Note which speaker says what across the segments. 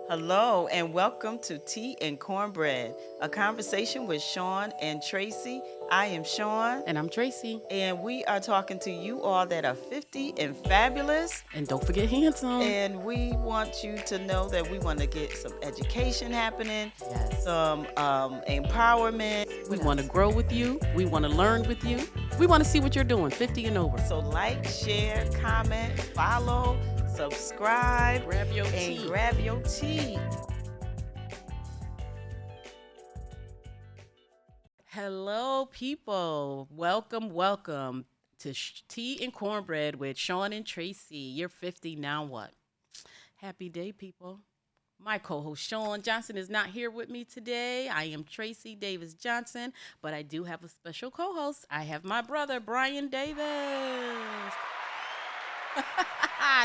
Speaker 1: Hello, and welcome to Tea and Cornbread, a conversation with Sean and Tracy. I am Sean,
Speaker 2: And I'm Tracy.
Speaker 1: and we are talking to you all that are 50 and fabulous.
Speaker 2: And don't forget handsome.
Speaker 1: And we want you to know that we want to get some education happening,
Speaker 2: Yes.
Speaker 1: some empowerment.
Speaker 2: We want to grow with you. We want to learn with you. We want to see what you're doing, 50 and over.
Speaker 1: So like, share, comment, follow, subscribe,
Speaker 2: Grab your
Speaker 1: and
Speaker 2: tea.
Speaker 1: grab your tea.
Speaker 2: Hello, people. Welcome to Tea and Cornbread with Sean and Tracy. You're 50, now what? Happy day, people. My co-host Sean Johnson is not here with me today. I am Tracy Davis Johnson, but I do have a special co-host. I have my brother, Brian Davis.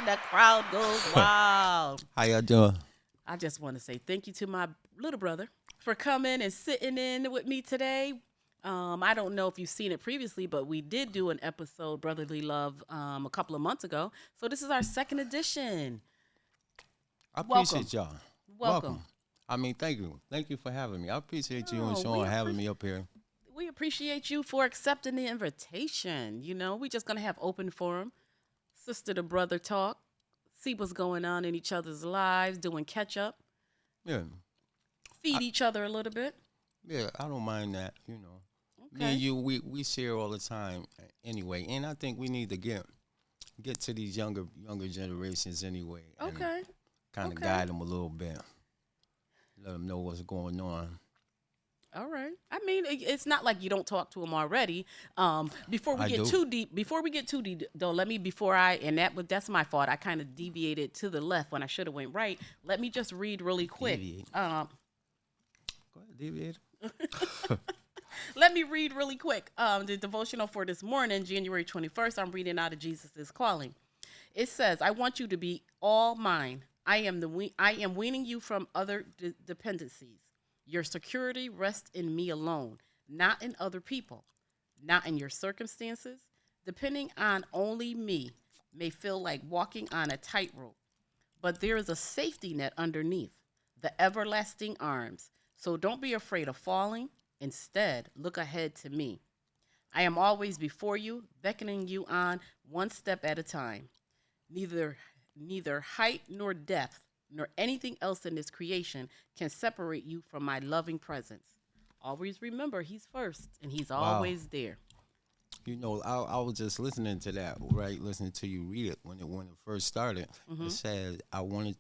Speaker 2: The crowd goes wild.
Speaker 3: How y'all doing?
Speaker 2: I just want to say thank you to my little brother for coming and sitting in with me today. I don't know if you've seen it previously, but we did do an episode, Brotherly Love, a couple of months ago. So this is our second edition.
Speaker 3: I
Speaker 2: Welcome.
Speaker 3: appreciate y'all.
Speaker 2: Welcome.
Speaker 3: I mean, thank you. Thank you for having me. I appreciate you and
Speaker 2: Oh,
Speaker 3: Sean
Speaker 2: we
Speaker 3: having me up here.
Speaker 2: We appreciate you for accepting the invitation. You know, we're just going to have open forum, sister to brother talk, see what's going on in each other's lives, doing catch up,
Speaker 3: Yeah.
Speaker 2: feed each other a little bit.
Speaker 3: Yeah, I don't mind that, you know. Me
Speaker 2: Okay.
Speaker 3: and you, we share all the time anyway. And I think we need to get to these younger generations anyway.
Speaker 2: Okay.
Speaker 3: Kind of
Speaker 2: Okay.
Speaker 3: guide them a little bit. Let them know what's going on.
Speaker 2: All right. I mean, it's not like you don't talk to them already. Before we
Speaker 3: I
Speaker 2: get
Speaker 3: do.
Speaker 2: too deep, though, that's my fault. I kind of deviated to the left when I should have went right. Let me just read really quick.
Speaker 3: Deviate. Go ahead, deviate.
Speaker 2: Let me read really quick. The devotional for this morning, January 21st, I'm reading out of Jesus' Calling. It says, I want you to be all mine. I am weaning you from other dependencies. Your security rests in me alone, not in other people, not in your circumstances. Depending on only me may feel like walking on a tightrope, but there is a safety net underneath, the everlasting arms. So don't be afraid of falling. Instead, look ahead to me. I am always before you, beckoning you on one step at a time. Neither height nor depth nor anything else in this creation can separate you from my loving presence. Always remember, he's first and he's always there.
Speaker 3: You know, I was just listening to that, right? Listening to you read it when it first started.
Speaker 2: Mm-hmm.
Speaker 3: It said, I want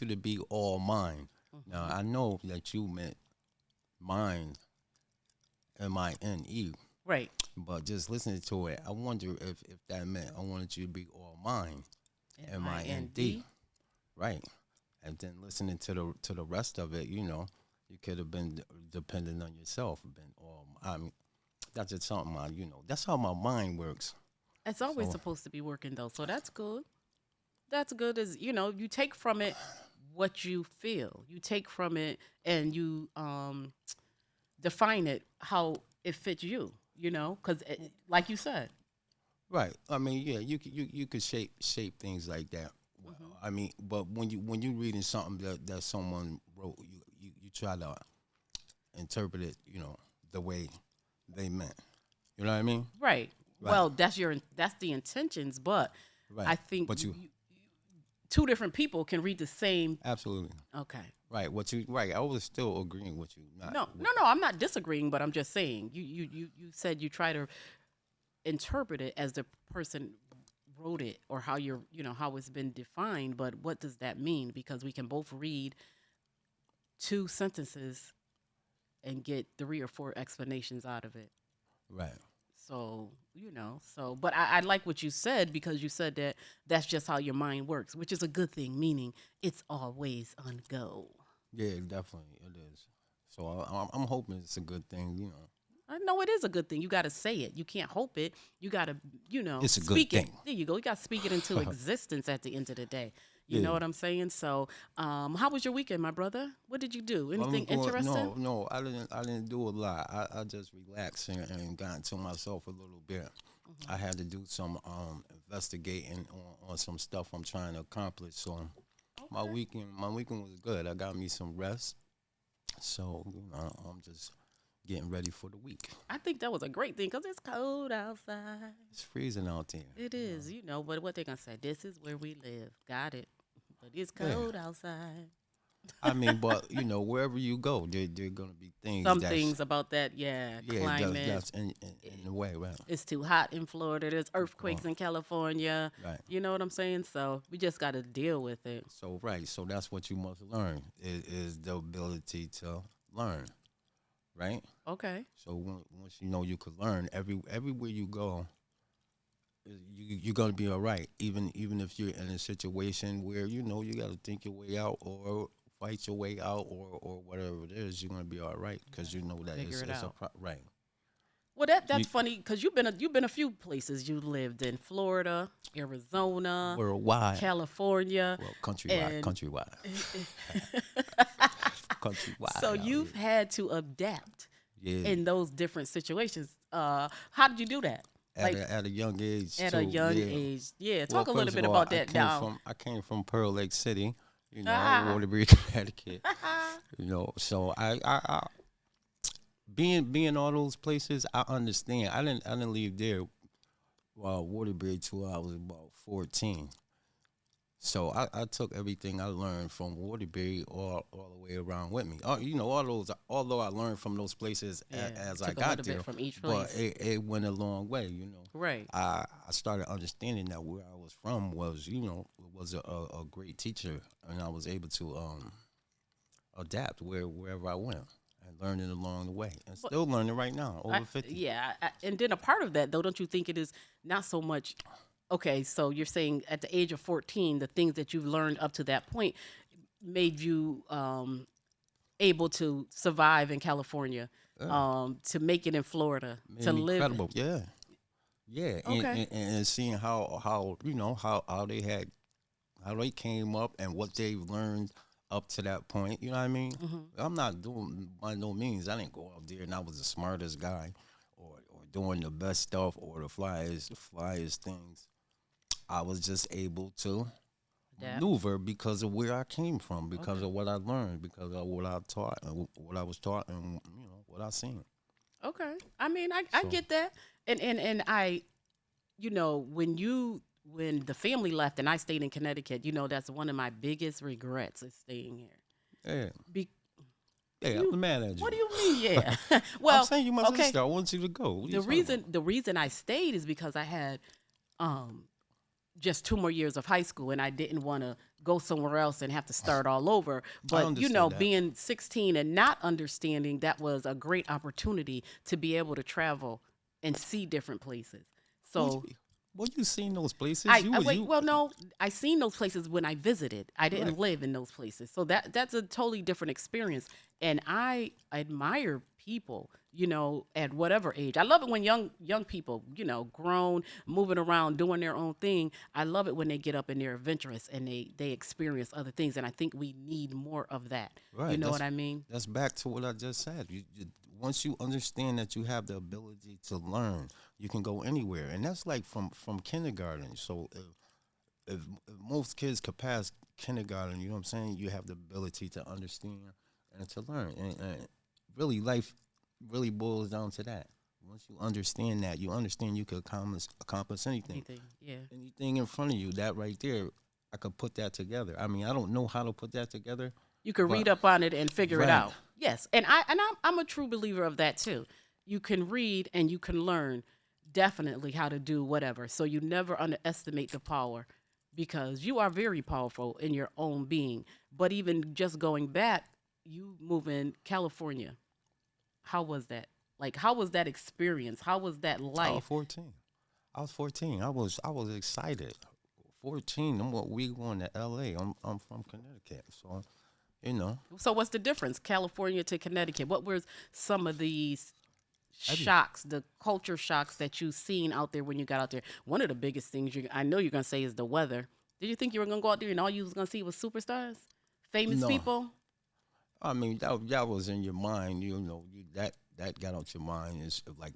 Speaker 3: you to be all mine."
Speaker 2: Mm-hmm.
Speaker 3: Now I know that you meant mine, MINE,
Speaker 2: Right.
Speaker 3: but just listening to it, I wonder if that meant I wanted you to be all mine, MIND, right? And then listening to the rest of it, you know, you could have been dependent on yourself, been all. I mean, that's just something that's how my mind works.
Speaker 2: It's always
Speaker 3: So-
Speaker 2: supposed to be working though, so that's good. That's good as you take from it what you feel. You take from it and you define it how it fits you. Because like you said.
Speaker 3: Right. I mean, yeah, you could shape things like that. Well, I mean, but when you reading something that someone wrote, you try to interpret it, the way they meant. You know what I mean?
Speaker 2: Right.
Speaker 3: Right.
Speaker 2: Well, that's the intentions, but
Speaker 3: Right.
Speaker 2: I think
Speaker 3: But you
Speaker 2: two different people can read the same.
Speaker 3: absolutely
Speaker 2: Okay.
Speaker 3: right. Right. I was still agreeing with you. Not,
Speaker 2: No, I'm not disagreeing, but I'm just saying you said you try to interpret it as the person wrote it or how how it's been defined, but what does that mean? Because we can both read two sentences and get 3 or 4 explanations out of it.
Speaker 3: Right.
Speaker 2: So, but I like what you said because you said that that's just how your mind works, which is a good thing, meaning it's always on go.
Speaker 3: Yeah, definitely it is. So I'm hoping it's a good thing.
Speaker 2: I know it is a good thing. You got to say it. You can't hope it. You got to,
Speaker 3: It's a good
Speaker 2: speak it.
Speaker 3: thing.
Speaker 2: There you go. You got to speak it into existence at the end of the day. You know
Speaker 3: Yeah.
Speaker 2: what I'm saying? So, how was your weekend, my brother? What did you do? Anything interesting?
Speaker 3: No, I didn't do a lot. I just relaxed and got into myself a little bit.
Speaker 2: Mm-hmm.
Speaker 3: I had to do some investigating on some stuff I'm trying to accomplish. So my weekend was good. I got me some rest, so I'm just getting ready for the week.
Speaker 2: I think that was a great thing because it's cold outside.
Speaker 3: It's freezing out there.
Speaker 2: It is, but what they gonna say? This is where we live. Got it. But it's
Speaker 3: Yeah.
Speaker 2: cold outside.
Speaker 3: I mean, but wherever you go, there gonna be things.
Speaker 2: Some things about that, climate.
Speaker 3: That's in the way, right?
Speaker 2: It's too hot in Florida. There's earthquakes in California.
Speaker 3: Right.
Speaker 2: You know what I'm saying? So we just got to deal with it.
Speaker 3: So so that's what you must learn is the ability to learn, right?
Speaker 2: Okay.
Speaker 3: So once you know you could learn, everywhere you go, you're gonna be all right. Even if you're in a situation where you got to think your way out or fight your way out or whatever it is, you're gonna be all right because you know that
Speaker 2: Figure it out.
Speaker 3: right.
Speaker 2: Well, that's funny because you've been a few places. You lived in Florida, Arizona,
Speaker 3: Worldwide,
Speaker 2: California,
Speaker 3: well, countrywide, countrywide.
Speaker 2: So you've had to adapt in those different situations. How did you do that?
Speaker 3: At a young age.
Speaker 2: At
Speaker 3: too,
Speaker 2: a young age, Talk a little bit about that now.
Speaker 3: I came from Pearl Lake City, Waterbury, Connecticut. So I being all those places, I understand. I didn't leave there, Waterbury till I was about 14. So I took everything I learned from Waterbury all the way around with me. All those. Although I learned from those places as I got there,
Speaker 2: from each place.
Speaker 3: but it went a long way.
Speaker 2: Right.
Speaker 3: I started understanding that where I was from was a great teacher, and I was able to adapt wherever I went. And learning along the way, and still learning right now, over 50.
Speaker 2: And then a part of that, though, don't you think it is not so much? Okay, so you're saying at the age of 14, the things that you've learned up to that point made you able to survive in California, to make it in Florida, to live.
Speaker 3: Incredible, yeah.
Speaker 2: Okay.
Speaker 3: And seeing how they came up and what they've learned up to that point, you know what I mean?
Speaker 2: Mm-hmm.
Speaker 3: I'm not doing, by no means, I didn't go out there and I was the smartest guy or doing the best stuff or the flyest things. I was just able to maneuver because of where I came from, because of what I learned, because of what I taught and what I was taught and what I seen.
Speaker 2: Okay. I mean, I get that. And I, when the family left and I stayed in Connecticut, that's one of my biggest regrets is staying here.
Speaker 3: Yeah. I'm mad at you.
Speaker 2: What do you mean? Yeah. Well,
Speaker 3: I'm saying you must stay. I want you to go.
Speaker 2: The reason I stayed is because I had just 2 more years of high school and I didn't want to go somewhere else and have to start all over. But being 16 and not understanding, that was a great opportunity to be able to travel and see different places. So
Speaker 3: well, you seen those places?
Speaker 2: No, I seen those places when I visited. I didn't live in those places. So that's a totally different experience. And I admire people, at whatever age. I love it when young people, grown, moving around, doing their own thing. I love it when they get up and they're adventurous and they experience other things. And I think we need more of that.
Speaker 3: Right.
Speaker 2: You know what I mean?
Speaker 3: That's back to what I just said. Once you understand that you have the ability to learn, you can go anywhere. And that's like from kindergarten. So if most kids could pass kindergarten, you know what I'm saying, you have the ability to understand and to learn. And really, life really boils down to that. Once you understand that, you understand you could accomplish anything. Anything in front of you, that right there, I could put that together. I mean, I don't know how to put that together.
Speaker 2: You could read up on it and figure it out. Yes, and I'm a true believer of that too. You can read and you can learn definitely how to do whatever. So you never underestimate the power, because you are very powerful in your own being. But even just going back, you move in California. How was that? Like, how was that experience? How was that life?
Speaker 3: I was 14. I was excited. 14. We going to L.A. I'm from Connecticut, so.
Speaker 2: So what's the difference, California to Connecticut? What were some of these shocks, the culture shocks that you've seen out there when you got out there? One of the biggest things I know you're going to say is the weather. Did you think you were going to go out there and all you was going to see was superstars? Famous people?
Speaker 3: I mean, that was in your mind, that got out your mind. Is like,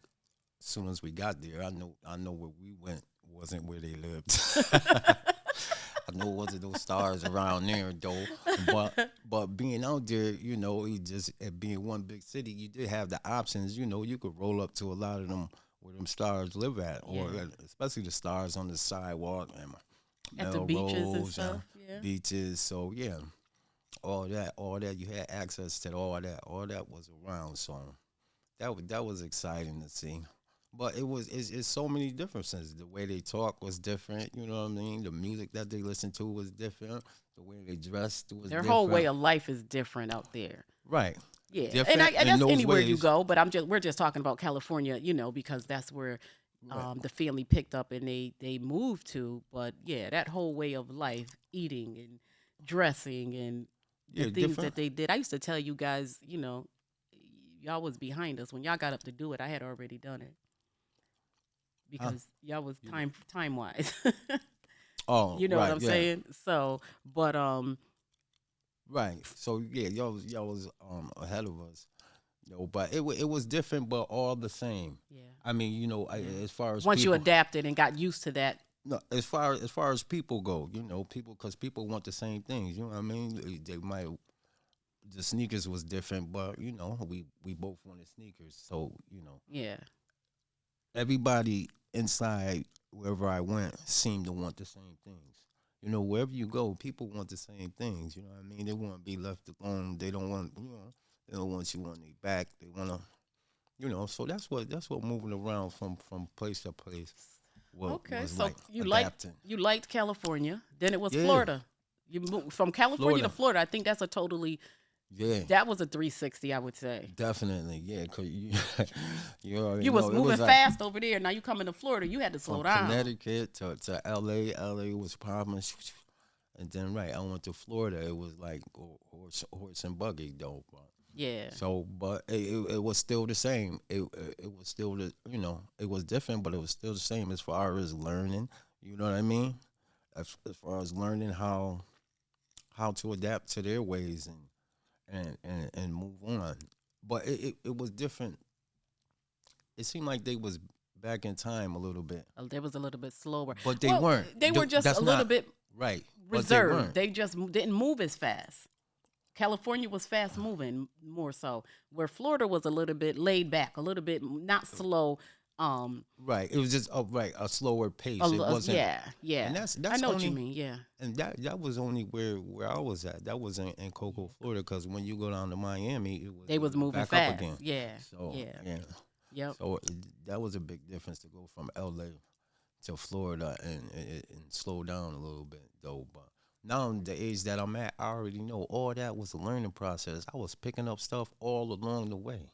Speaker 3: as soon as we got there, I know where we went wasn't where they lived. I know it wasn't those stars around there though, but being out there, you know, it just being one big city, you did have the options. You know, you could roll up to a lot of them where them stars live at, or
Speaker 2: Yeah.
Speaker 3: especially the stars on the sidewalk and
Speaker 2: At the beaches and
Speaker 3: Melrose
Speaker 2: stuff.
Speaker 3: and
Speaker 2: Yeah.
Speaker 3: beaches. So yeah, all that, you had access to all that was around. So that was exciting to see. But it's so many differences. The way they talk was different. You know what I mean? The music that they listened to was different. The way they dressed was
Speaker 2: Their
Speaker 3: different.
Speaker 2: whole way of life is different out there.
Speaker 3: Right.
Speaker 2: Yeah,
Speaker 3: Different
Speaker 2: and
Speaker 3: in
Speaker 2: that's
Speaker 3: those
Speaker 2: anywhere you
Speaker 3: ways.
Speaker 2: go. But we're just talking about California, because that's where
Speaker 3: Right.
Speaker 2: the family picked up and they moved to. But yeah, that whole way of life, eating and dressing and the
Speaker 3: Yeah,
Speaker 2: things
Speaker 3: different.
Speaker 2: that they did. I used to tell you guys, y'all was behind us when y'all got up to do it. I had already done it
Speaker 3: Huh?
Speaker 2: because y'all was
Speaker 3: You-
Speaker 2: time wise.
Speaker 3: Oh,
Speaker 2: You know what
Speaker 3: right,
Speaker 2: I'm
Speaker 3: yeah.
Speaker 2: saying? So, but
Speaker 3: Right. So yeah, y'all was ahead of us. But it was different, but all the same.
Speaker 2: yeah.
Speaker 3: I mean, as far as
Speaker 2: Once you
Speaker 3: people,
Speaker 2: adapted and got used to that,
Speaker 3: no, as far as people go, people, because people want the same things. You know what I mean? They might, the sneakers was different, but we both wanted sneakers. So
Speaker 2: yeah,
Speaker 3: everybody inside wherever I went seemed to want the same things. Wherever you go, people want the same things. You know what I mean? They want to be left alone. They don't want they don't want you on their back. They want to So that's what moving around from place to place
Speaker 2: okay.
Speaker 3: was
Speaker 2: So
Speaker 3: like
Speaker 2: you
Speaker 3: adapting.
Speaker 2: liked California, then it was
Speaker 3: Yeah,
Speaker 2: Florida. You moved from California to
Speaker 3: Florida.
Speaker 2: Florida. I think that's a totally
Speaker 3: Yeah,
Speaker 2: that was a 360. I would say
Speaker 3: definitely. Yeah, cause you you already
Speaker 2: you was
Speaker 3: know it
Speaker 2: moving
Speaker 3: was like
Speaker 2: fast over there. Now you coming to Florida, you had to slow
Speaker 3: from
Speaker 2: down.
Speaker 3: Connecticut to LA. LA was popping. And then I went to Florida. It was like horse and buggy though.
Speaker 2: Yeah,
Speaker 3: So, but it was still the same. It was still it was different, but it was still the same as far as learning. You know what I mean? As far as learning how to adapt to their ways and move on. But it was different. It seemed like they was back in time a little bit,
Speaker 2: There was a little bit slower.
Speaker 3: but they
Speaker 2: Well,
Speaker 3: weren't.
Speaker 2: they were just
Speaker 3: That's
Speaker 2: a little
Speaker 3: not
Speaker 2: bit
Speaker 3: right. But they
Speaker 2: reserved.
Speaker 3: weren't.
Speaker 2: They just didn't move as fast. California was fast moving more so, where Florida was a little bit laid back, a little bit not slow.
Speaker 3: Right. It was just a slower pace. It wasn't.
Speaker 2: Yeah, yeah.
Speaker 3: And that's
Speaker 2: I know what
Speaker 3: only
Speaker 2: you mean. Yeah,
Speaker 3: and that was only where I was at. That was in Cocoa, Florida. Because when you go down to Miami,
Speaker 2: they was moving
Speaker 3: back
Speaker 2: fast.
Speaker 3: up again.
Speaker 2: Yeah,
Speaker 3: So
Speaker 2: yeah, yep.
Speaker 3: so that was a big difference to go from LA to Florida and slow down a little bit though. But now the age that I'm at, I already know all that was a learning process. I was picking up stuff all along the way.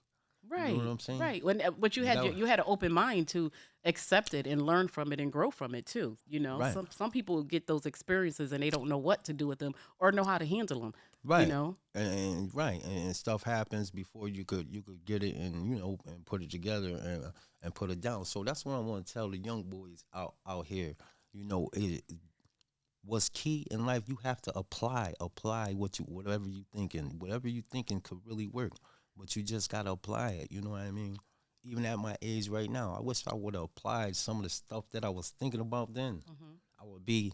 Speaker 3: You know
Speaker 2: Right,
Speaker 3: what I'm saying?
Speaker 2: right. But you
Speaker 3: And
Speaker 2: had
Speaker 3: that
Speaker 2: you
Speaker 3: was-
Speaker 2: had an open mind to accept it and learn from it and grow from it too.
Speaker 3: Right.
Speaker 2: Some people get those experiences and they don't know what to do with them or know how to handle them.
Speaker 3: Right.
Speaker 2: You know,
Speaker 3: And right, and stuff happens before you could get it and and put it together and put it down. So that's what I want to tell the young boys out here. What's key in life, you have to apply whatever you thinking could really work, but you just gotta apply it. You know what I mean? Even at my age right now, I wish I would have applied some of the stuff that I was thinking about then. I would be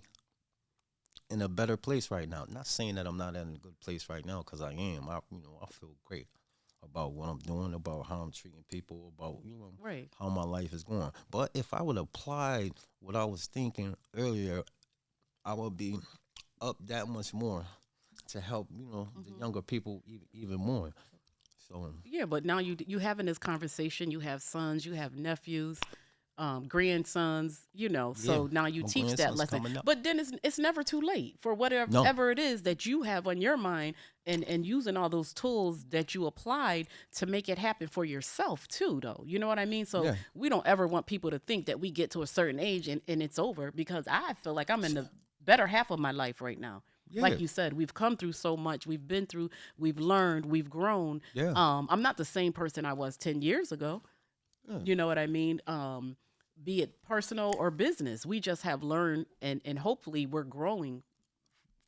Speaker 3: in a better place right now. Not saying that I'm not in a good place right now, because I am. I feel great about what I'm doing, about how I'm treating people, about
Speaker 2: right.
Speaker 3: how my life is going. But if I would apply what I was thinking earlier, I would be up that much more to help the younger people even more. So
Speaker 2: Yeah, but now you having this conversation. You have sons, you have nephews, grandsons. So
Speaker 3: yeah,
Speaker 2: now you
Speaker 3: my
Speaker 2: teach that
Speaker 3: grandson's
Speaker 2: lesson.
Speaker 3: coming up.
Speaker 2: But then it's never too late for whatever
Speaker 3: No.
Speaker 2: ever it is that you have on your mind, and using all those tools that you applied to make it happen for yourself too. Though you know what I mean. So
Speaker 3: Yeah.
Speaker 2: we don't ever want people to think that we get to a certain age and it's over, because I feel like I'm in the better half of my life right now.
Speaker 3: Yeah.
Speaker 2: Like you said, we've come through so much. We've been through, we've learned, we've grown.
Speaker 3: Yeah.
Speaker 2: I'm not the same person I was 10 years ago.
Speaker 3: Yeah.
Speaker 2: You know what I mean? Be it personal or business. We just have learned, and hopefully we're growing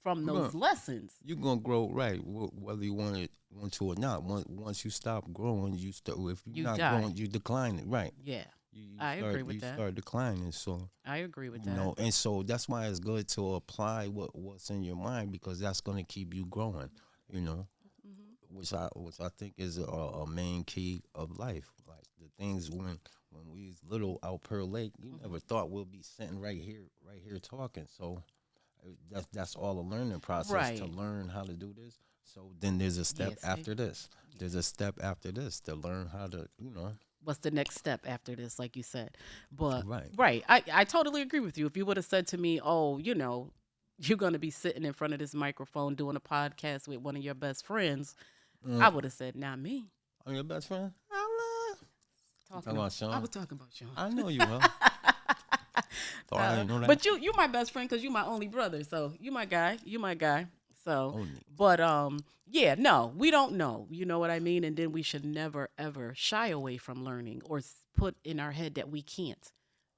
Speaker 2: from those lessons.
Speaker 3: You're gonna grow, right? Whether you want to or not. Once you stop growing, if you're
Speaker 2: You
Speaker 3: not
Speaker 2: die.
Speaker 3: growing, you decline it, right?
Speaker 2: Yeah. I agree with
Speaker 3: you
Speaker 2: that.
Speaker 3: start declining. So
Speaker 2: I agree with
Speaker 3: you
Speaker 2: that.
Speaker 3: know, and so that's why it's good to apply what's in your mind, because that's going to keep you growing. You know,
Speaker 2: Hmm.
Speaker 3: which I think is a main key of life. Like the things when we was little out Pearl Lake, you never
Speaker 2: Hmm.
Speaker 3: thought we'll be sitting right here talking. So that's all a learning process to
Speaker 2: Right.
Speaker 3: learn how to do this. So then there's a step
Speaker 2: Yeah. See.
Speaker 3: after this. There's a step after this to learn how to, you know.
Speaker 2: What's the next step after this, like you said? But
Speaker 3: Right.
Speaker 2: right, I totally agree with you. If you would have said to me, "Oh, you're going to be sitting in front of this microphone doing a podcast with one of your best friends," I
Speaker 3: Mm,
Speaker 2: would have said, "Not me."
Speaker 3: I'm your best friend. You talking
Speaker 2: Talking
Speaker 3: about
Speaker 2: about, I
Speaker 3: Sean?
Speaker 2: was talking about Sean.
Speaker 3: I know you will. Thought I didn't know that.
Speaker 2: But you my best friend because you my only brother. So you my guy. You my guy. So,
Speaker 3: Only.
Speaker 2: but yeah, no, we don't know. You know what I mean? And then we should never ever shy away from learning or put in our head that we can't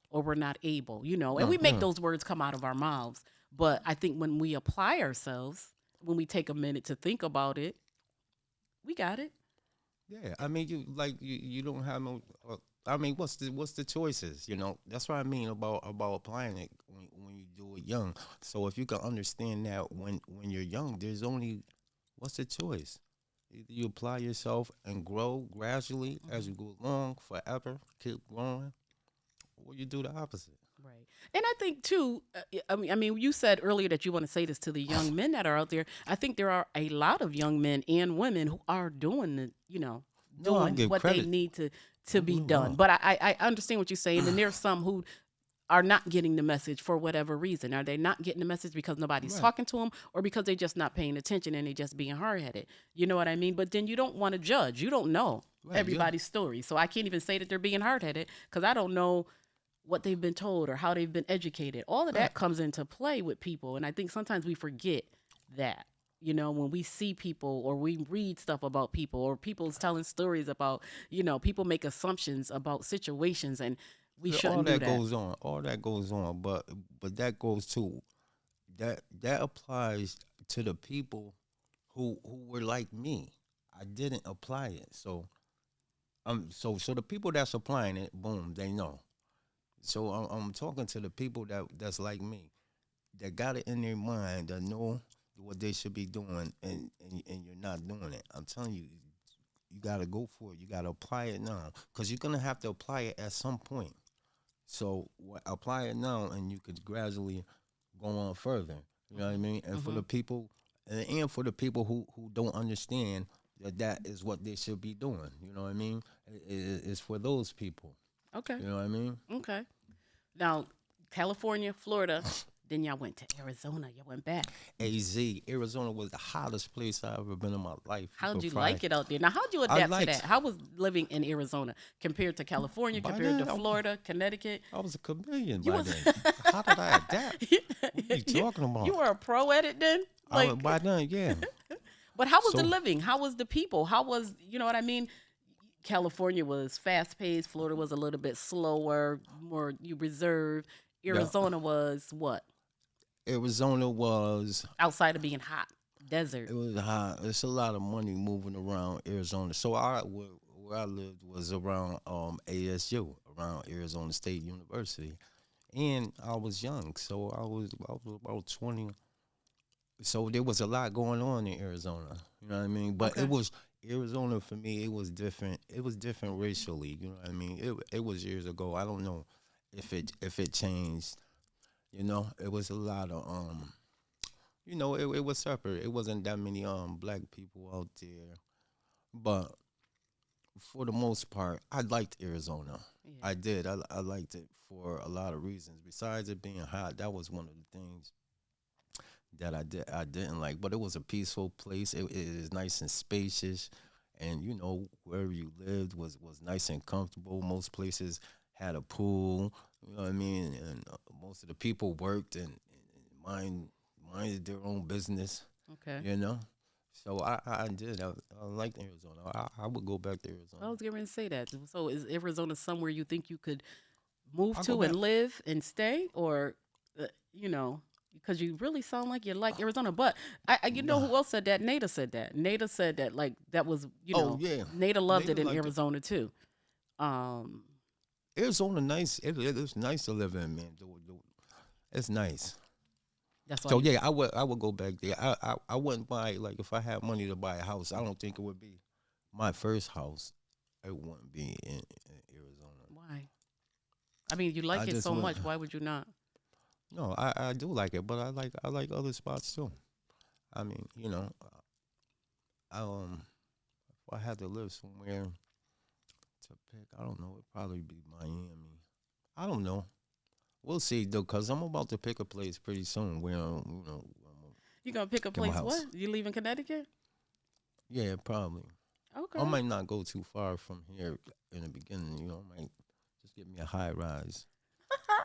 Speaker 2: or we're not able. And
Speaker 3: No,
Speaker 2: we make
Speaker 3: no.
Speaker 2: those words come out of our mouths. But I think when we apply ourselves, when we take a minute to think about it, we got it.
Speaker 3: Yeah, I mean, you don't have no. I mean, what's the choices? You know, that's what I mean about applying it when you do it young. So if you can understand that when you're young, there's only what's the choice? Either you apply yourself and grow gradually as
Speaker 2: Hmm.
Speaker 3: you go along, forever, keep growing, or you do the opposite.
Speaker 2: Right. And I think too, I mean, you said earlier that you want to say this to the young men that are out there. I think there are a lot of young men and women who are doing
Speaker 3: No, I
Speaker 2: doing
Speaker 3: give
Speaker 2: what they
Speaker 3: credit.
Speaker 2: need to
Speaker 3: Don't get
Speaker 2: be
Speaker 3: me
Speaker 2: done.
Speaker 3: wrong.
Speaker 2: But I understand what you're saying. And there's some who are not getting the message for whatever reason. Are they not getting the message because nobody's
Speaker 3: Right,
Speaker 2: talking to them or because they just not paying attention and they just being hard-headed? You know what I mean? But then you don't want to judge. You don't know
Speaker 3: right, yeah,
Speaker 2: everybody's story. So I can't even say that they're being hard-headed because I don't know what they've been told or how they've been educated. All of
Speaker 3: right.
Speaker 2: that comes into play with people. And I think sometimes we forget that. When we see people or we read stuff about people or people's telling stories about, people make assumptions about situations and we
Speaker 3: Yeah, all
Speaker 2: shouldn't do
Speaker 3: that
Speaker 2: that.
Speaker 3: goes on. All that goes on. But that goes to that applies to the people who were like me. I didn't apply it. So the people that's applying it, boom, they know. So I'm talking to the people that's like me, that got it in their mind, that know what they should be doing, and you're not doing it. I'm telling you, you got to go for it. You got to apply it now, because you're gonna have to apply it at some point. So apply it now, and you could gradually go on further. You know what I mean? And for
Speaker 2: Hmm.
Speaker 3: the people, and for the people who don't understand that is what they should be doing. You know what I mean? It's for those people.
Speaker 2: Okay.
Speaker 3: You know what I mean?
Speaker 2: Okay. Now, California, Florida, then y'all went to Arizona. Y'all went back.
Speaker 3: AZ, Arizona was the hottest place I ever been in my life. You
Speaker 2: How'd
Speaker 3: could
Speaker 2: you
Speaker 3: fry.
Speaker 2: like it out there? Now, how'd you
Speaker 3: I
Speaker 2: adapt to
Speaker 3: liked.
Speaker 2: that? How was living in Arizona compared to California,
Speaker 3: By
Speaker 2: compared to
Speaker 3: then,
Speaker 2: Florida, Connecticut?
Speaker 3: I was a chameleon
Speaker 2: You
Speaker 3: by
Speaker 2: was
Speaker 3: then. How did I adapt? What are you talking
Speaker 2: you
Speaker 3: about?
Speaker 2: were a pro at it then? Like,
Speaker 3: By then, yeah.
Speaker 2: but how was the
Speaker 3: So
Speaker 2: living? How was the people? How was, you know what I mean? California was fast paced. Florida was a little bit slower, more you reserved.
Speaker 3: yeah,
Speaker 2: Arizona was what?
Speaker 3: Arizona was
Speaker 2: Outside of being hot, desert.
Speaker 3: it was high. It's a lot of money moving around Arizona. So where I lived was around ASU, around Arizona State University, and I was young, so I was about 20. So there was a lot going on in Arizona. You know what I mean? But it
Speaker 2: Okay.
Speaker 3: was Arizona for me. It was different. It was different racially. You know what I mean? It was years ago. I don't know if it changed. You know, it was a lot of it was separate. It wasn't that many black people out there. But for the most part, I liked Arizona.
Speaker 2: Yeah.
Speaker 3: I did. I liked it for a lot of reasons. Besides it being hot, that was one of the things that I didn't like. But it was a peaceful place. It is nice and spacious, and wherever you lived was nice and comfortable. Most places had a pool. You know what I mean? And most of the people worked and minded their own business.
Speaker 2: Okay.
Speaker 3: You know. So I did. I liked Arizona. I would go back to
Speaker 2: I
Speaker 3: Arizona.
Speaker 2: was getting ready to say that. So is Arizona somewhere you think you could move
Speaker 3: I'll go
Speaker 2: to and
Speaker 3: back.
Speaker 2: live and stay, or because you really sound like you like Arizona. But you know
Speaker 3: Nah.
Speaker 2: who else said that? Nada said that. Nada said that like that was
Speaker 3: Oh yeah,
Speaker 2: Nada loved
Speaker 3: Nita
Speaker 2: it in
Speaker 3: liked it.
Speaker 2: Arizona too. Um,
Speaker 3: Arizona nice. It's nice to live in, man. It's nice.
Speaker 2: That's why.
Speaker 3: So yeah, I would go back there. I wouldn't buy, like, if I had money to buy a house. I don't think it would be my first house. It wouldn't be in Arizona.
Speaker 2: Why? I mean, you
Speaker 3: I
Speaker 2: like it
Speaker 3: just
Speaker 2: so much.
Speaker 3: wouldn't.
Speaker 2: Why would you not?
Speaker 3: No, I do like it, but I like other spots too. I mean, if I had to live somewhere to pick, I don't know. It'd probably be Miami. I don't know. We'll see though, cause I'm about to pick a place pretty soon where I'm gonna
Speaker 2: You gonna pick a
Speaker 3: get my
Speaker 2: place?
Speaker 3: house.
Speaker 2: What? You leaving Connecticut?
Speaker 3: Yeah, probably.
Speaker 2: Okay.
Speaker 3: I might not go too far from here in the beginning. I might just get me a high rise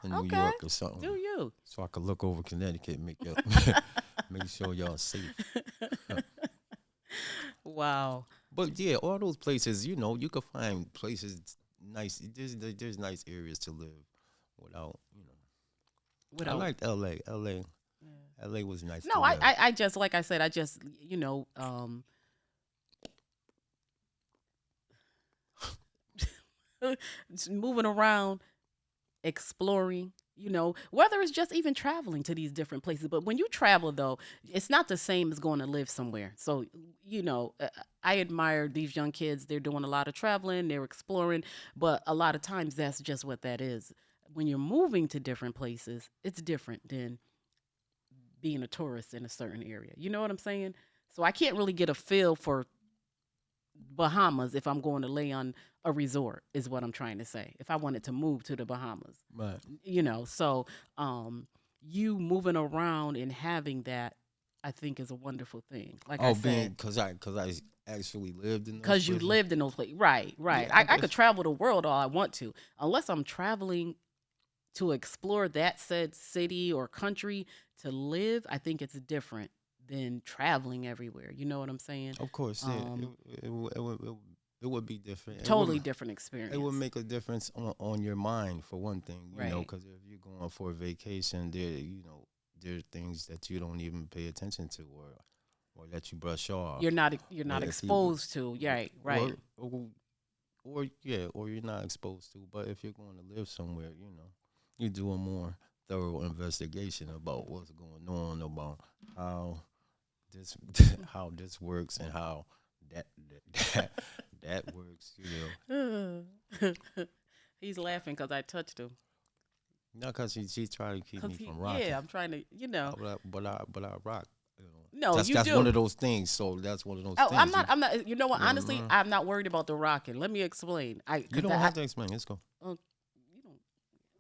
Speaker 3: in New
Speaker 2: Okay.
Speaker 3: York or
Speaker 2: Do
Speaker 3: something,
Speaker 2: you?
Speaker 3: so I could look over Connecticut and make sure y'all safe.
Speaker 2: Wow.
Speaker 3: But yeah, all those places, you could find places nice. There's nice areas to live without. I
Speaker 2: Without.
Speaker 3: liked L.A. L.A.
Speaker 2: Yeah.
Speaker 3: L.A. was nice to
Speaker 2: No, I,
Speaker 3: live.
Speaker 2: I, I just like I said, I just just moving around, exploring. Whether it's just even traveling to these different places. But when you travel, though, it's not the same as going to live somewhere. So, I admire these young kids. They're doing a lot of traveling, they're exploring, but a lot of times that's just what that is. When you're moving to different places, it's different than being a tourist in a certain area. You know what I'm saying? So I can't really get a feel for Bahamas if I'm going to lay on a resort, is what I'm trying to say. If I wanted to move to the Bahamas,
Speaker 3: Right.
Speaker 2: so you moving around and having that, I think, is a wonderful thing. Like I
Speaker 3: Oh,
Speaker 2: said,
Speaker 3: cause I actually lived in those
Speaker 2: because you
Speaker 3: places.
Speaker 2: lived in those places. Right, right.
Speaker 3: Yeah,
Speaker 2: I could travel the world all I want to, unless I'm traveling to explore that said city or country to live. I think it's different than traveling everywhere. You know what I'm saying?
Speaker 3: Of course, yeah.
Speaker 2: Um,
Speaker 3: It would be different.
Speaker 2: totally different experience.
Speaker 3: It would make a difference on your mind, for one thing,
Speaker 2: Right.
Speaker 3: because if you're going for a vacation, there are things that you don't even pay attention to, or that you brush off.
Speaker 2: You're not
Speaker 3: Or if you-
Speaker 2: exposed to. Yeah, right.
Speaker 3: or you're not exposed to. But if you're going to live somewhere, you do a more thorough investigation about what's going on, about how this how this works, and how that that that works.
Speaker 2: He's laughing because I touched him.
Speaker 3: Not because she's trying to keep me from rocking.
Speaker 2: Yeah, I'm trying to.
Speaker 3: But I rock.
Speaker 2: No,
Speaker 3: that's
Speaker 2: you
Speaker 3: that's
Speaker 2: do.
Speaker 3: one of those things. So that's one of those
Speaker 2: Oh,
Speaker 3: things.
Speaker 2: I'm not. You know what?
Speaker 3: No,
Speaker 2: Honestly,
Speaker 3: no.
Speaker 2: I'm not worried about the rocking. Let me explain.
Speaker 3: You don't have to explain. Let's go.
Speaker 2: You don't.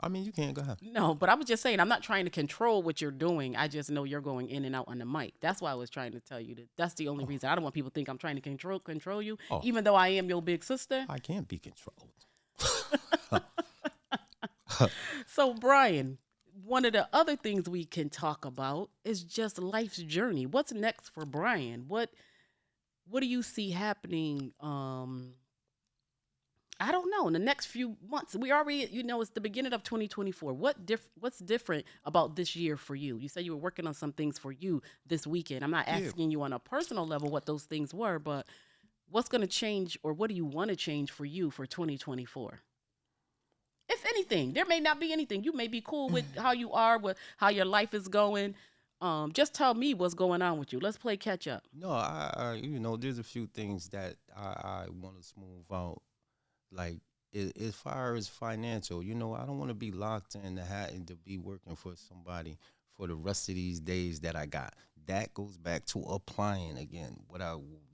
Speaker 3: I mean, you can go ahead.
Speaker 2: No, but I was just saying, I'm not trying to control what you're doing. I just know you're going in and out on the mic. That's why I was trying to tell you that. That's the only reason. I don't want people to think I'm trying to control you,
Speaker 3: Oh.
Speaker 2: even though I am your big sister.
Speaker 3: I can't be controlled.
Speaker 2: So, Brian, one of the other things we can talk about is just life's journey. What's next for Brian? What do you see happening? I don't know. In the next few months, we already, it's the beginning of 2024. What's different about this year for you? You said you were working on some things for you this weekend. I'm not
Speaker 3: Yeah.
Speaker 2: asking you on a personal level what those things were, but what's going to change, or what do you want to change for you for 2024? If anything, there may not be anything. You may be cool with how you are, with how your life is going. Just tell me what's going on with you. Let's play catch up.
Speaker 3: No, there's a few things that I want to smooth out. Like, as far as financial, I don't want to be locked in the hat and to be working for somebody for the rest of these days that I got. That goes back to applying again.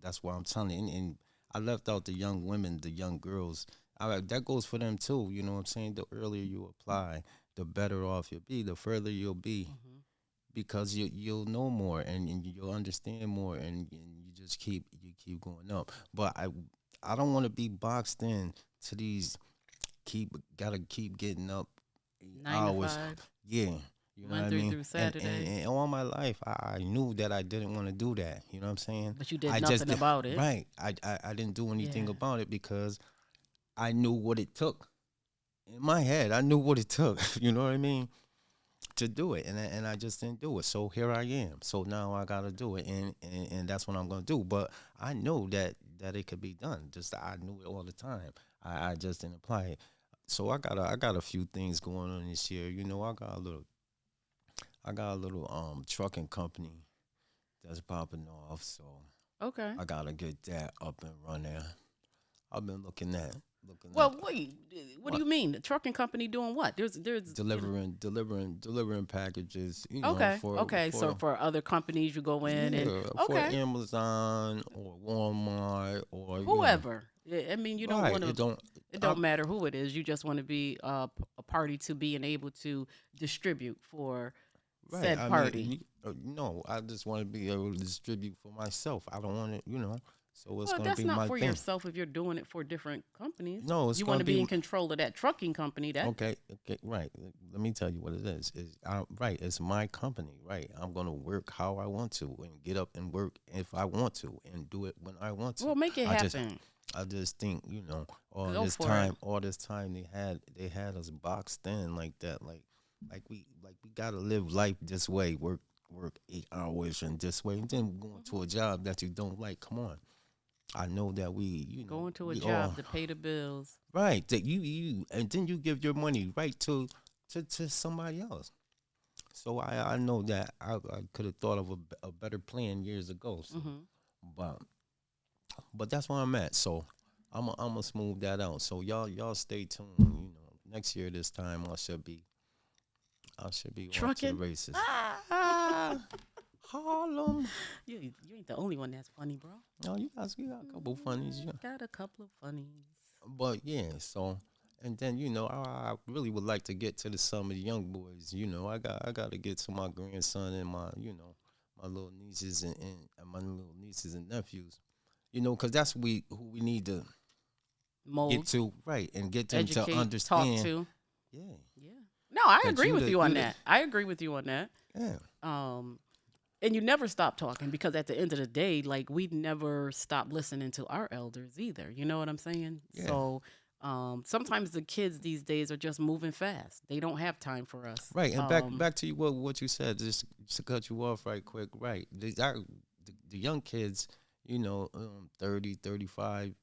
Speaker 3: That's why I'm telling you. And I left out the young women, the young girls. That goes for them too. You know what I'm saying? The earlier you apply, the better off you'll be. The further you'll be, because you'll know more, and you'll understand more, and you just keep going up. But I don't want to be boxed in to these gotta keep getting up
Speaker 2: 9
Speaker 3: hours.
Speaker 2: to 5.
Speaker 3: Yeah. You know what I
Speaker 2: Monday
Speaker 3: mean?
Speaker 2: through Saturday.
Speaker 3: And all my life, I knew that I didn't want to do that. You know what I'm saying?
Speaker 2: But you did
Speaker 3: I
Speaker 2: nothing about it.
Speaker 3: Right. I didn't do anything
Speaker 2: Yeah.
Speaker 3: about it because I knew what it took. In my head, I knew what it took. You know what I mean? To do it, and I just didn't do it. So here I am. So now I gotta do it, and that's what I'm gonna do. But I know that it could be done. Just I knew it all the time. I just didn't apply it. so I got a few things going on this year. You know, I got a little trucking company that's popping off. So
Speaker 2: Okay.
Speaker 3: I gotta get that up and running. I've been looking at
Speaker 2: Well, wait. What do
Speaker 3: what
Speaker 2: you mean? The trucking company doing what?
Speaker 3: delivering packages. You know,
Speaker 2: Okay. Okay. So for other companies, you go in and
Speaker 3: for
Speaker 2: okay,
Speaker 3: Amazon or Walmart or
Speaker 2: whoever. I mean, you don't
Speaker 3: right.
Speaker 2: want to. It
Speaker 3: I,
Speaker 2: don't matter who it is. You just want to be a party to being able to distribute for
Speaker 3: right.
Speaker 2: said
Speaker 3: I
Speaker 2: party.
Speaker 3: mean, no, I just want to be able to distribute for myself. I don't want to, so it's
Speaker 2: Well,
Speaker 3: gonna
Speaker 2: that's
Speaker 3: be
Speaker 2: not
Speaker 3: my
Speaker 2: for
Speaker 3: thing.
Speaker 2: yourself if you're doing it for different companies.
Speaker 3: No, it's
Speaker 2: You want
Speaker 3: gonna
Speaker 2: to be in control of that trucking company. That
Speaker 3: okay, right. Let me tell you what it is. Right, it's my company, right? I'm gonna work how I want to and get up and work if I want to and do it when I want to.
Speaker 2: well, make it
Speaker 3: I just
Speaker 2: happen.
Speaker 3: I just think,
Speaker 2: Go for it.
Speaker 3: all this time they had us boxed in like that, like we gotta live life this way, work 8 hours and this way, and then going to a job that you don't like. Come on, I know that
Speaker 2: Going to a
Speaker 3: we
Speaker 2: job
Speaker 3: all
Speaker 2: to pay the bills.
Speaker 3: right that you and then you give your money right to somebody else. So I know that I could have thought of a better plan years ago. So,
Speaker 2: Hmm.
Speaker 3: but but that's where I'm at. So I'm gonna smooth that out. So y'all stay tuned. Next year this time I should be off to the
Speaker 2: Trucking.
Speaker 3: races. Ah, Harlem.
Speaker 2: You ain't the only one that's funny, bro.
Speaker 3: No, you got a couple funnies. Yeah.
Speaker 2: Got a couple of funnies.
Speaker 3: But yeah, so and then I really would like to get to some of the young boys. I got to get to my grandson and my my little nieces and my little nieces and nephews. Because that's who we need to get
Speaker 2: Mold,
Speaker 3: to right and get them to
Speaker 2: educate, talk
Speaker 3: understand.
Speaker 2: to.
Speaker 3: Yeah,
Speaker 2: Yeah. No, I
Speaker 3: that
Speaker 2: agree with you on
Speaker 3: you the
Speaker 2: that. I agree with you on that.
Speaker 3: yeah.
Speaker 2: And you never stop talking because at the end of the day, like we never stop listening to our elders either. You know what I'm saying?
Speaker 3: Yeah.
Speaker 2: So sometimes the kids these days are just moving fast. They don't have time for us.
Speaker 3: Right, and back to you what you said, just to cut you off right quick. Right, the young kids, 30, 35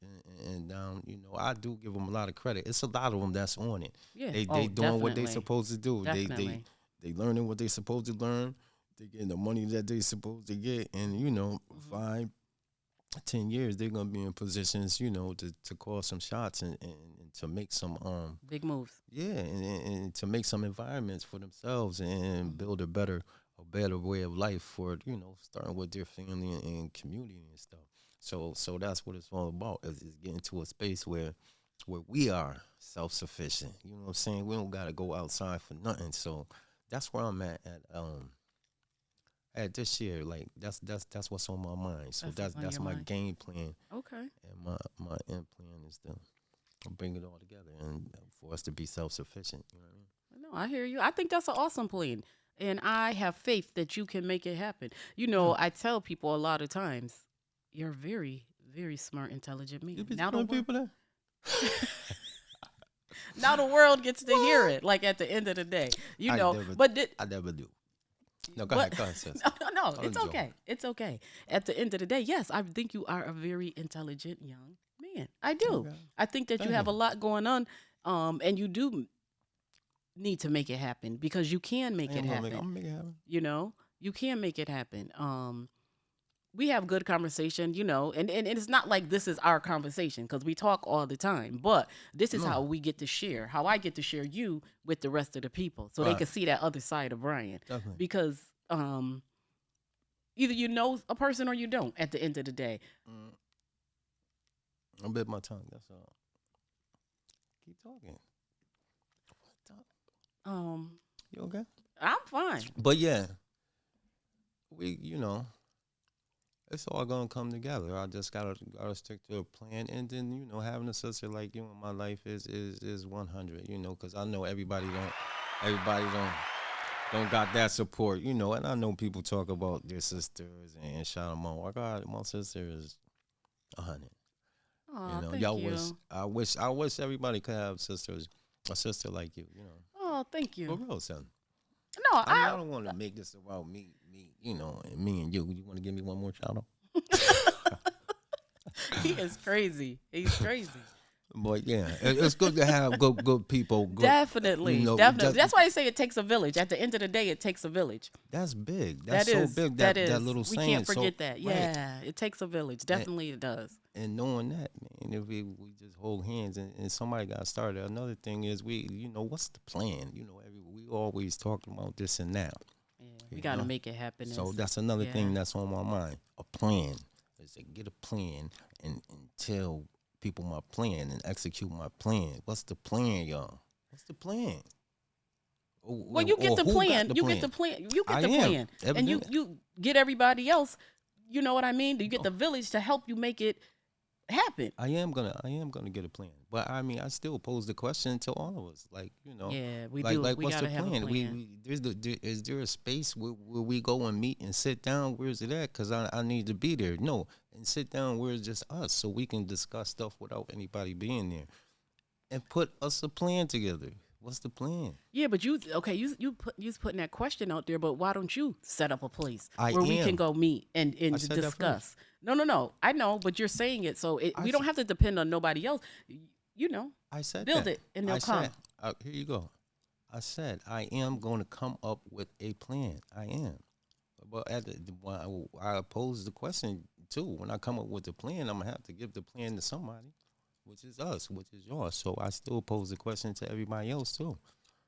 Speaker 3: and down. I do give them a lot of credit. It's a lot of them that's on it.
Speaker 2: Yeah.
Speaker 3: They doing what they
Speaker 2: definitely.
Speaker 3: supposed to do.
Speaker 2: Definitely.
Speaker 3: They learning what they supposed to learn. They getting the money that they supposed to get, and 5-10 years they're gonna be in positions, to call some shots and to make some
Speaker 2: Big moves.
Speaker 3: yeah, and to make some environments for themselves and build a better way of life for starting with their family and community and stuff. So that's what it's all about is getting to a space where we are self sufficient. You know what I'm saying? We don't gotta go outside for nothing. So that's where I'm at this year. Like that's what's on my mind. So
Speaker 2: That's what's on
Speaker 3: that's
Speaker 2: your
Speaker 3: my
Speaker 2: mind.
Speaker 3: game plan,
Speaker 2: Okay.
Speaker 3: and my end plan is to bring it all together and for us to be self sufficient. You know what I mean?
Speaker 2: No, I hear you. I think that's an awesome plan. And I have faith that you can make it happen. I tell people a lot of times, you're very, very smart, intelligent man.
Speaker 3: You be
Speaker 2: Now
Speaker 3: telling people that?
Speaker 2: now the world gets to hear it. Like at the end of the day,
Speaker 3: I never do. No, go ahead, sis.
Speaker 2: No,
Speaker 3: I'm
Speaker 2: it's
Speaker 3: joking.
Speaker 2: okay. It's okay. At the end of the day, yes, I think you are a very intelligent young man. I do.
Speaker 3: Okay.
Speaker 2: I think that you
Speaker 3: Thank
Speaker 2: have
Speaker 3: you.
Speaker 2: a lot going on, and you do need to make it happen because you can make it
Speaker 3: I'm
Speaker 2: happen.
Speaker 3: gonna make it happen.
Speaker 2: You can make it happen. We have good conversation, and it's not like this is our conversation because we talk all the time, but this is
Speaker 3: No.
Speaker 2: how we get to share, how I get to share you with the rest of the people so they
Speaker 3: Right.
Speaker 2: can see that other side of Brian.
Speaker 3: Definitely.
Speaker 2: Because either you know a person or you don't at the end of the day.
Speaker 3: I bit my tongue. That's all. Keep talking. You okay?
Speaker 2: I'm fine.
Speaker 3: But yeah, it's all gonna come together. I just gotta stick to a plan, and then having a sister like you in my life is 100. Because I know everybody don't got that support. And I know people talk about their sisters and shout them out. My sister is 100.
Speaker 2: Oh, thank
Speaker 3: y'all
Speaker 2: you.
Speaker 3: I wish everybody could have a sister like you.
Speaker 2: Oh, thank you.
Speaker 3: For real, son.
Speaker 2: No,
Speaker 3: I don't want to make this about me, and me and you. You want to give me one more shout out?
Speaker 2: he is crazy. He's crazy.
Speaker 3: But yeah, it's good to have good people. Good,
Speaker 2: Definitely,
Speaker 3: you know,
Speaker 2: definitely. That's why they say it takes a village. At the end of the day, it takes a village.
Speaker 3: that's big.
Speaker 2: That
Speaker 3: That's so
Speaker 2: is,
Speaker 3: big.
Speaker 2: that
Speaker 3: That
Speaker 2: is.
Speaker 3: little
Speaker 2: We
Speaker 3: saying.
Speaker 2: can't forget
Speaker 3: So
Speaker 2: that.
Speaker 3: right.
Speaker 2: Yeah, it takes a village. Definitely, it does.
Speaker 3: And knowing that, man, if we just hold hands and somebody got started. Another thing is what's the plan? We always talking about this and that.
Speaker 2: Yeah, we got to make it happen.
Speaker 3: So that's another thing that's on my mind. A plan is to get a plan and tell people my plan and execute my plan. What's the plan, y'all? What's the plan?
Speaker 2: Well, you get the plan. You get the plan. You get the plan, and you get everybody else. You know what I mean? You get the village to help you make it happen.
Speaker 3: I am gonna get a plan, but I mean, I still pose the question to all of us, like
Speaker 2: Yeah, we
Speaker 3: like,
Speaker 2: do.
Speaker 3: Like,
Speaker 2: We
Speaker 3: what's
Speaker 2: gotta
Speaker 3: the
Speaker 2: have
Speaker 3: plan?
Speaker 2: a plan.
Speaker 3: Is there a space where we go and meet and sit down? Where's it at? Because I need to be there. No, and sit down where it's just us, so we can discuss stuff without anybody being there, and put us a plan together. What's the plan?
Speaker 2: Yeah, but you putting that question out there, but why don't you set up a place
Speaker 3: I
Speaker 2: where we can
Speaker 3: am.
Speaker 2: go meet and
Speaker 3: I said that
Speaker 2: discuss? No. I know, but you're saying it, so we don't have to depend on nobody else.
Speaker 3: I said
Speaker 2: build
Speaker 3: that.
Speaker 2: it and they'll
Speaker 3: I
Speaker 2: come.
Speaker 3: said, here you go. I said I am going to come up with a plan. I am. But when I pose the question too, when I come up with the plan, I'm gonna have to give the plan to somebody, which is us, which is yours. So I still pose the question to everybody else too.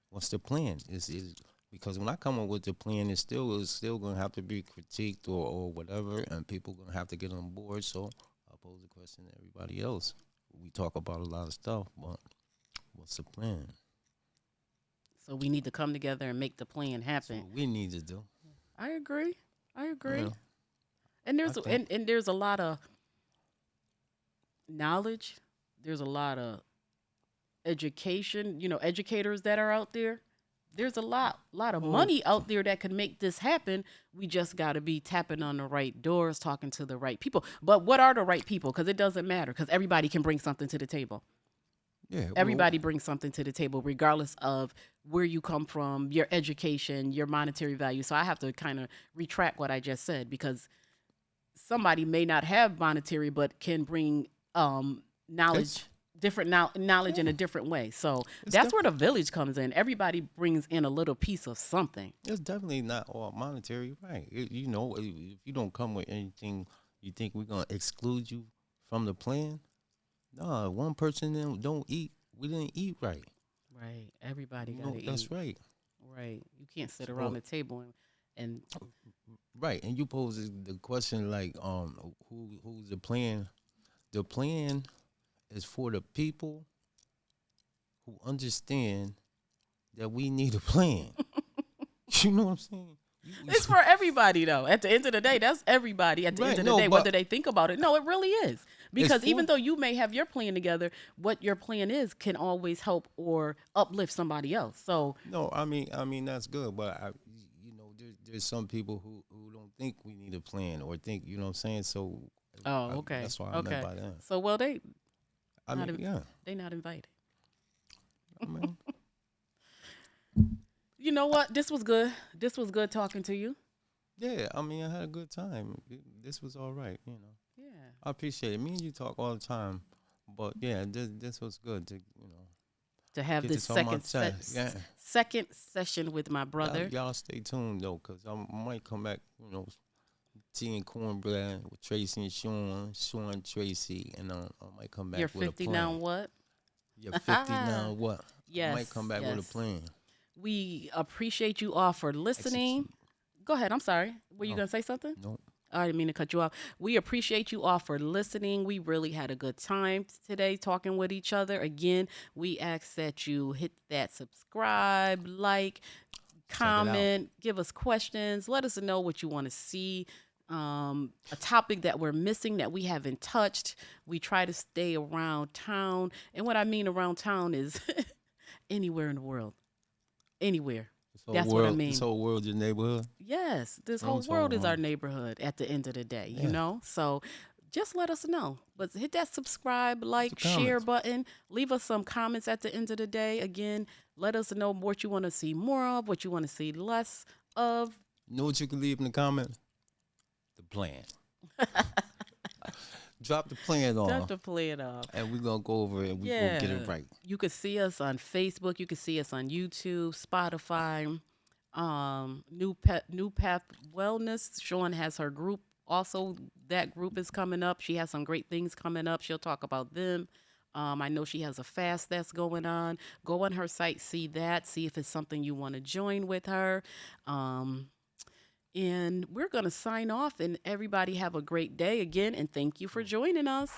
Speaker 3: What's the plan? Is because when I come up with the plan, it's still gonna have to be critiqued or whatever, and people gonna have to get on board. So I pose the question to everybody else. We talk about a lot of stuff, but what's the plan?
Speaker 2: So we need to come together and make the plan
Speaker 3: That's
Speaker 2: happen.
Speaker 3: what we need to do.
Speaker 2: I agree.
Speaker 3: Yeah.
Speaker 2: And
Speaker 3: I think-
Speaker 2: and there's a lot of knowledge. There's a lot of education, educators that are out there. There's a lot of money out there that can make this happen. We just got to be tapping on the right doors, talking to the right people. But what are the right people? Because it doesn't matter, because everybody can bring something to the table.
Speaker 3: Yeah,
Speaker 2: Everybody brings something to the table, regardless of where you come from, your education, your monetary value. So I have to kind of retract what I just said, because somebody may not have monetary, but can bring knowledge, different knowledge in a different way. So that's where the village comes in. Everybody brings in a little piece of something.
Speaker 3: It's definitely not all monetary, right? If you don't come with anything, you think we're gonna exclude you from the plan? No, one person don't eat. We didn't eat right.
Speaker 2: Right. Everybody got to eat.
Speaker 3: That's right.
Speaker 2: Right. You can't sit around the table and
Speaker 3: right. And you pose the question like, who's the plan? The plan is for the people who understand that we need a plan. You know what I'm saying?
Speaker 2: It's for everybody, though. At the end of the day, that's everybody. At the end of the day, what do they think about it? No, it really is. Because even though you may have your plan together, what your plan is can always help or uplift somebody else. So
Speaker 3: no, I mean that's good, but there's some people who don't think we need a plan or think, you know what I'm saying? So
Speaker 2: okay.
Speaker 3: That's why I meant by that.
Speaker 2: So they
Speaker 3: they
Speaker 2: not invited.
Speaker 3: I mean,
Speaker 2: you know what? This was good. This was good talking to you.
Speaker 3: Yeah, I mean, I had a good time. This was all right,
Speaker 2: Yeah.
Speaker 3: I appreciate it. Me and you talk all the time, but yeah, this was good
Speaker 2: to have this second session with my brother.
Speaker 3: Y'all stay tuned though, cause I might come back. Tea and Cornbread with Tracy and Sean Tracy, and I might come back.
Speaker 2: You're
Speaker 3: with
Speaker 2: 50
Speaker 3: a plan.
Speaker 2: now. What?
Speaker 3: You're 50 now. What?
Speaker 2: Yes.
Speaker 3: I might come back with a plan.
Speaker 2: We appreciate you all for listening.
Speaker 3: Execute.
Speaker 2: Go ahead. I'm sorry. Were you gonna say something?
Speaker 3: No.
Speaker 2: I didn't mean to cut you off. We appreciate you all for listening. We really had a good time today talking with each other. Again, we ask that you hit that subscribe, like, comment, give us questions. Let us know what you want to see. A topic that we're missing that we haven't touched. We try to stay around town. And what I mean around town is anywhere in the world. Anywhere. That's what I mean.
Speaker 3: This whole world, your neighborhood?
Speaker 2: Yes, this whole world is our neighborhood at the end of the day, So just let us know. But hit that subscribe, like, share button. Leave us some comments at the end of the day. Again, let us know what you want to see more of, what you want to see less of.
Speaker 3: You know what you can leave in the comments? The plan. Drop the plan
Speaker 2: Time
Speaker 3: off,
Speaker 2: to play it off.
Speaker 3: and we're gonna go over it. And we gonna get it right.
Speaker 2: You could see us on Facebook. You could see us on YouTube, Spotify, New Path Wellness. Sean has her group. Also, that group is coming up. She has some great things coming up. She'll talk about them. I know she has a fast that's going on. Go on her site, see that, see if it's something you want to join with her. And we're going to sign off, and everybody have a great day again. And thank you for joining us.